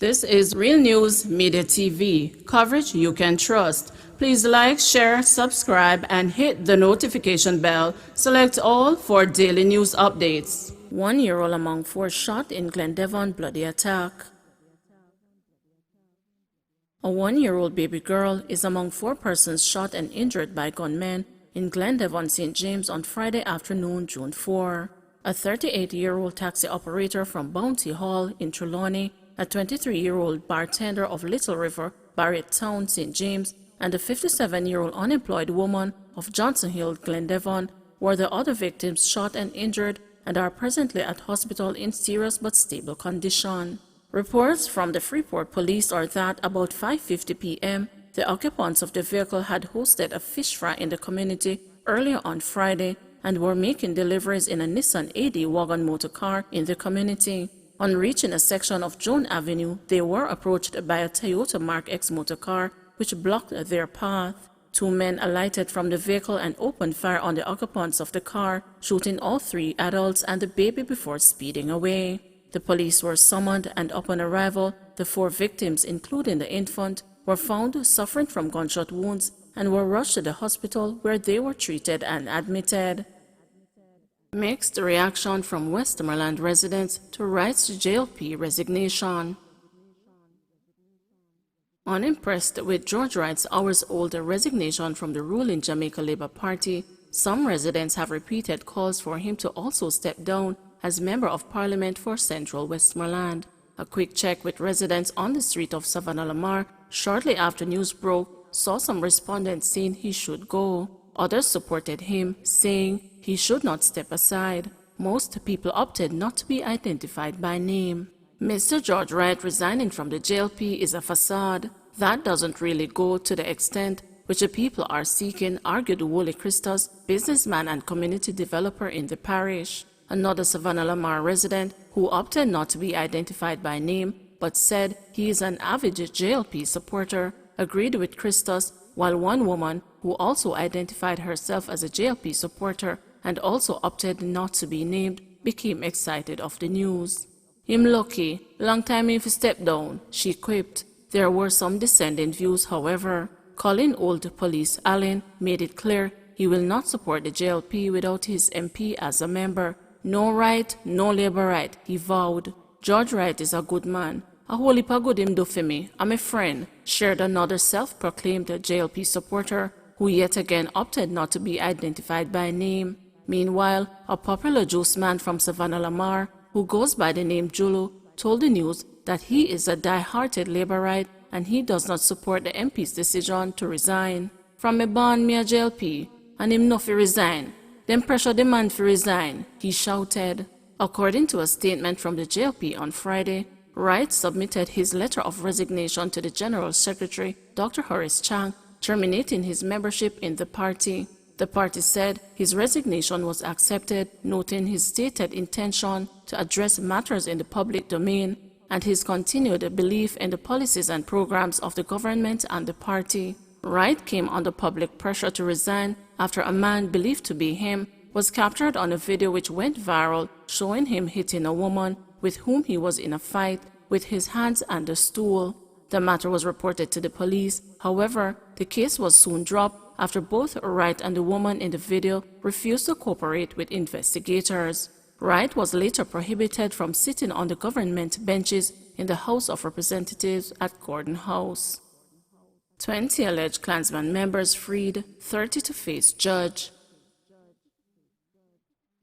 This is Real News Media TV, coverage you can trust. Please like, share, subscribe, and hit the notification bell. Select all for daily news updates. 1-year-old among 4 shot in Glen, Devon bloody attack. A 1-year-old baby girl is among 4 persons shot and injured by gunmen in Glen, Devon, St. James on Friday afternoon, June 4. A 38-year-old taxi operator from Bounty Hall in Trelawney, a 23-year-old bartender of Little River, Barrett Town, St. James, and a 57-year-old unemployed woman of Johnson Hill, Glen, Devon, were the other victims shot and injured and are presently at hospital in serious but stable condition. Reports from the Freeport police are that about 5:50 p.m., the occupants of the vehicle had hosted a fish fry in the community earlier on Friday and were making deliveries in a Nissan AD wagon motor car in the community. On reaching a section of Joan Avenue, they were approached by a Toyota Mark X motor car, which blocked their path. 2 men alighted from the vehicle and opened fire on the occupants of the car, shooting all 3 adults and the baby before speeding away. The police were summoned, and upon arrival, the 4 victims, including the infant, were found suffering from gunshot wounds and were rushed to the hospital where they were treated and admitted. Mixed reaction from Westmoreland residents to Wright's JLP resignation. Unimpressed with George Wright's hours-old resignation from the ruling Jamaica Labour Party, some residents have repeated calls for him to also step down as Member of Parliament for Central Westmoreland. A quick check with residents on the street of Savannah Lamar shortly after news broke saw some respondents saying he should go. Others supported him, saying he should not step aside. Most people opted not to be identified by name. Mr. George Wright resigning from the JLP is a facade. That doesn't really go to the extent which the people are seeking, argued Wooly Christos, businessman and community developer in the parish. Another Savannah Lamar resident, who opted not to be identified by name but said he is an avid JLP supporter, agreed with Christos, while one woman, who also identified herself as a JLP supporter and also opted not to be named, became excited of the news. "Him lucky, long time him fi step down," she quipped. There were some dissenting views, however. Colin Old Police Allen made it clear he will not support the JLP without his MP as a member. "No right, no Labour right," he vowed. "George Wright is a good man. A whole heap of good him do for me. I'm a friend," shared another self-proclaimed JLP supporter, who yet again opted not to be identified by name. Meanwhile, a popular juice man from Savannah Lamar, who goes by the name Julu, told the news that he is a die-hearted Labourite and he does not support the MP's decision to resign. "From me born me a JLP, and him no fi resign. Them pressure the man fi resign," he shouted. According to a statement from the JLP on Friday, Wright submitted his letter of resignation to the General Secretary, Dr. Horace Chang, terminating his membership in the party. The party said his resignation was accepted, noting his stated intention to address matters in the public domain and his continued belief in the policies and programs of the government and the party. Wright came under public pressure to resign after a man believed to be him was captured on a video which went viral, showing him hitting a woman with whom he was in a fight with his hands and a stool. The matter was reported to the police. However, the case was soon dropped after both Wright and the woman in the video refused to cooperate with investigators. Wright was later prohibited from sitting on the government benches in the House of Representatives at Gordon House. 20 alleged Clansmen members freed, 30 to face judge.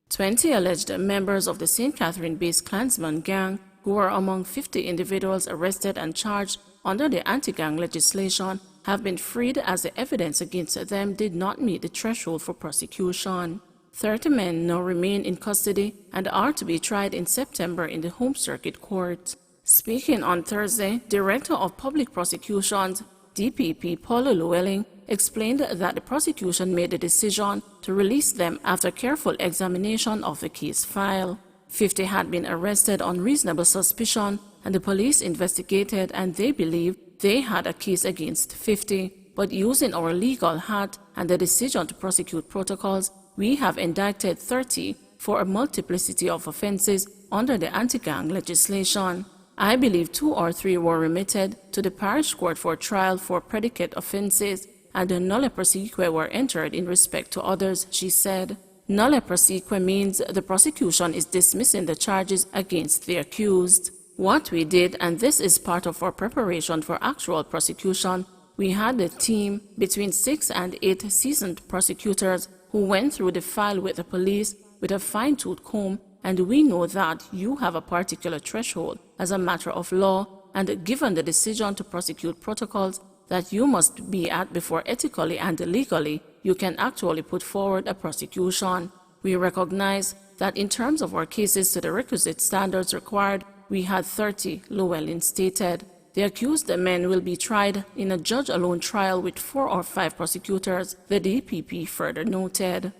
20 alleged members of the St. Catherine-based Clansmen gang, who were among 50 individuals arrested and charged under the anti-gang legislation, have been freed as the evidence against them did not meet the threshold for prosecution. 30 men now remain in custody and are to be tried in September in the Home Circuit Court. Speaking on Thursday, Director of Public Prosecutions, DPP Paula Llewellyn, explained that the prosecution made the decision to release them after careful examination of the case file. 50 had been arrested on reasonable suspicion, and the police investigated and they believe they had a case against 50. But using our legal hat and the decision to prosecute protocols, we have indicted 30 for a multiplicity of offenses under the anti-gang legislation. I believe 2 or 3 were remitted to the parish court for trial for predicate offences, and the nolle proseque were entered in respect to others, she said. Nolle proseque means the prosecution is dismissing the charges against the accused. What we did, and this is part of our preparation for actual prosecution, we had a team between 6 and 8 seasoned prosecutors who went through the file with the police with a fine-tooth comb, and we know that you have a particular threshold as a matter of law, and given the decision to prosecute protocols that you must be at before ethically and legally you can actually put forward a prosecution. We recognize that in terms of our cases to the requisite standards required, we had 30, Llewellyn stated. The accused men will be tried in a judge-alone trial with 4 or 5 prosecutors, the DPP further noted.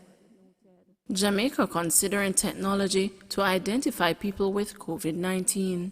Jamaica considering technology to identify people with COVID-19.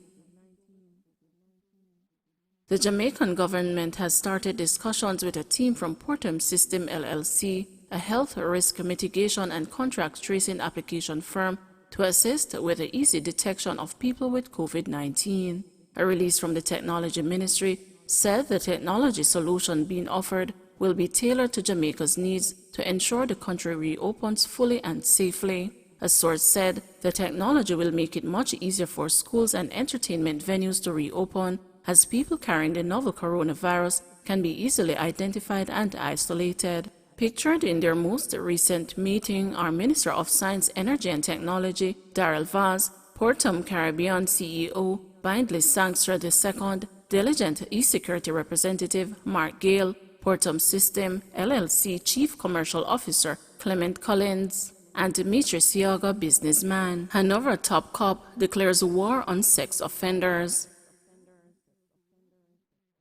The Jamaican government has started discussions with a team from Portum System LLC, a health risk mitigation and contract tracing application firm, to assist with the easy detection of people with COVID-19. A release from the Technology Ministry said the technology solution being offered will be tailored to Jamaica's needs to ensure the country reopens fully and safely. A source said the technology will make it much easier for schools and entertainment venues to reopen, as people carrying the novel coronavirus can be easily identified and isolated. Pictured in their most recent meeting are Minister of Science, Energy and Technology, Darrell Vaz, Portum Caribbean CEO, Bindley Sangster II, Diligent E-Security Representative, Mark Gale, Portum System, LLC Chief Commercial Officer, Clement Collins, and Dimitri Siaga, businessman. Hanover top cop declares war on sex offenders.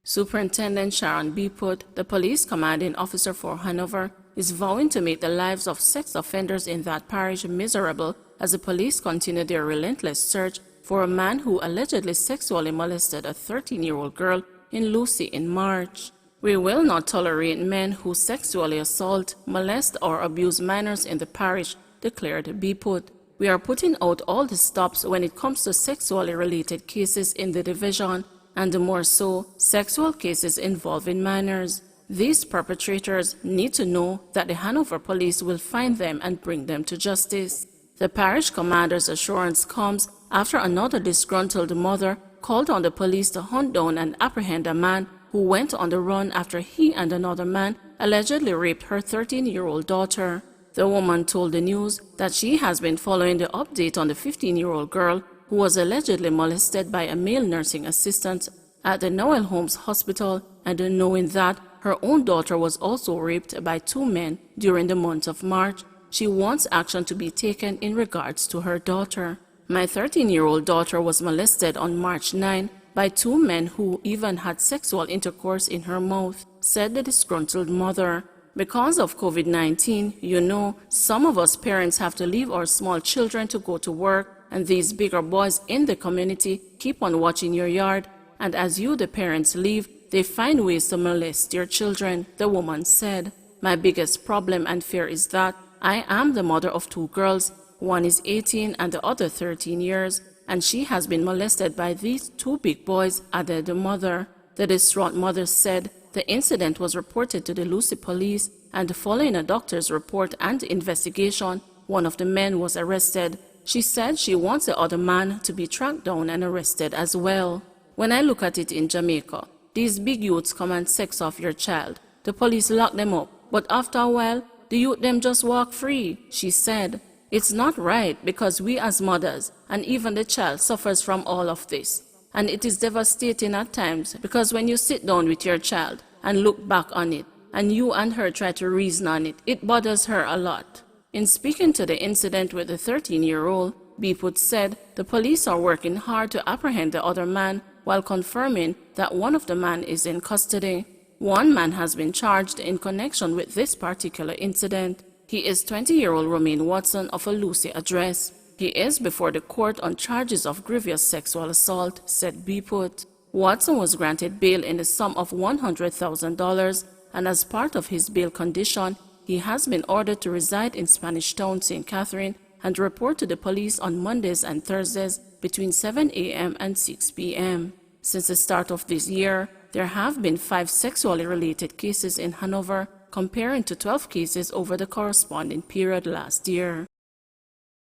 Superintendent Sharon B. Putt, the police commanding officer for Hanover, is vowing to make the lives of sex offenders in that parish miserable as the police continue their relentless search for a man who allegedly sexually molested a 13-year-old girl in Lucy in March. We will not tolerate men who sexually assault, molest, or abuse minors in the parish, declared B. Putt. We are putting out all the stops when it comes to sexually related cases in the division, and more so, sexual cases involving minors. These perpetrators need to know that the Hanover police will find them and bring them to justice. The parish commander's assurance comes after another disgruntled mother called on the police to hunt down and apprehend a man who went on the run after he and another man allegedly raped her 13-year-old daughter. The woman told the news that she has been following the update on the 15-year-old girl who was allegedly molested by a male nursing assistant at the Noel Holmes Hospital, and knowing that her own daughter was also raped by 2 men during the month of March, she wants action to be taken in regards to her daughter. My 13-year-old daughter was molested on March 9 by 2 men who even had sexual intercourse in her mouth, said the disgruntled mother. Because of COVID-19, you know, some of us parents have to leave our small children to go to work, and these bigger boys in the community keep on watching your yard, and as you, the parents, leave, they find ways to molest your children, the woman said. My biggest problem and fear is that I am the mother of 2 girls. One is 18 and the other 13 years, and she has been molested by these 2 big boys, added the mother. The distraught mother said the incident was reported to the Lucy police, and following a doctor's report and investigation, one of the men was arrested. She said she wants the other man to be tracked down and arrested as well. When I look at it in Jamaica, these big youths come and sex off your child. The police lock them up, but after a while, the youth them just walk free, she said. It's not right because we as mothers and even the child suffers from all of this. And it is devastating at times because when you sit down with your child and look back on it and you and her try to reason on it, it bothers her a lot. In speaking to the incident with the 13-year-old, B. Putt said the police are working hard to apprehend the other man while confirming that one of the men is in custody. One man has been charged in connection with this particular incident. He is 20-year-old Romaine Watson of a Lucy address. He is before the court on charges of grievous sexual assault, said B. Putt. Watson was granted bail in the sum of $100,000, and as part of his bail condition, he has been ordered to reside in Spanish Town, St. Catherine, and report to the police on Mondays and Thursdays between 7 a.m. and 6 p.m. Since the start of this year, there have been 5 sexually related cases in Hanover, comparing to 12 cases over the corresponding period last year.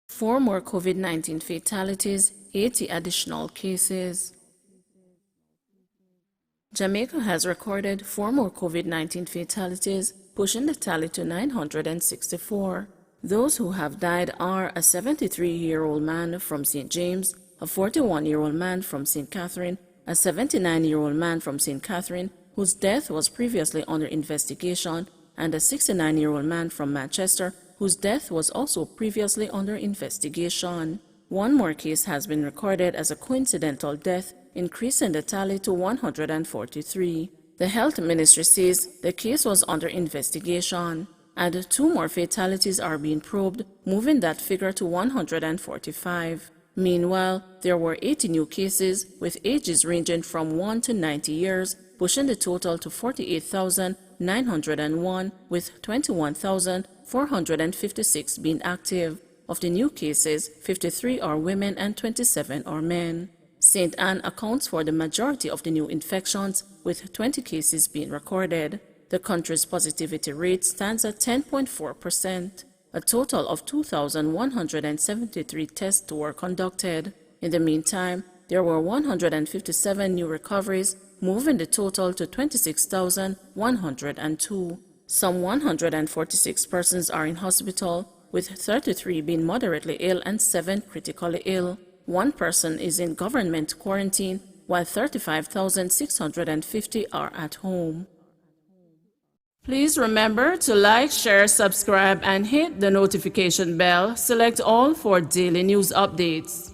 4 more COVID-19 fatalities, 80 additional cases. Jamaica has recorded 4 more COVID-19 fatalities, pushing the tally to 964. Those who have died are a 73-year-old man from St. James, a 41-year-old man from St. Catherine, a 79-year-old man from St. Catherine, whose death was previously under investigation, and a 69-year-old man from Manchester, whose death was also previously under investigation. 1 more case has been recorded as a coincidental death, increasing the tally to 143. The Health Ministry says the case was under investigation, and 2 more fatalities are being probed, moving that figure to 145. Meanwhile, there were 80 new cases, with ages ranging from 1 to 90 years, pushing the total to 48,901, with 21,456 being active. Of the new cases, 53 are women and 27 are men. St. Anne accounts for the majority of the new infections, with 20 cases being recorded. The country's positivity rate stands at 10.4%. A total of 2,173 tests were conducted. In the meantime, there were 157 new recoveries, moving the total to 26,102. Some 146 persons are in hospital, with 33 being moderately ill and 7 critically ill. 1 person is in government quarantine, while 35,650 are at home. Please remember to like, share, subscribe, and hit the notification bell. Select all for daily news updates.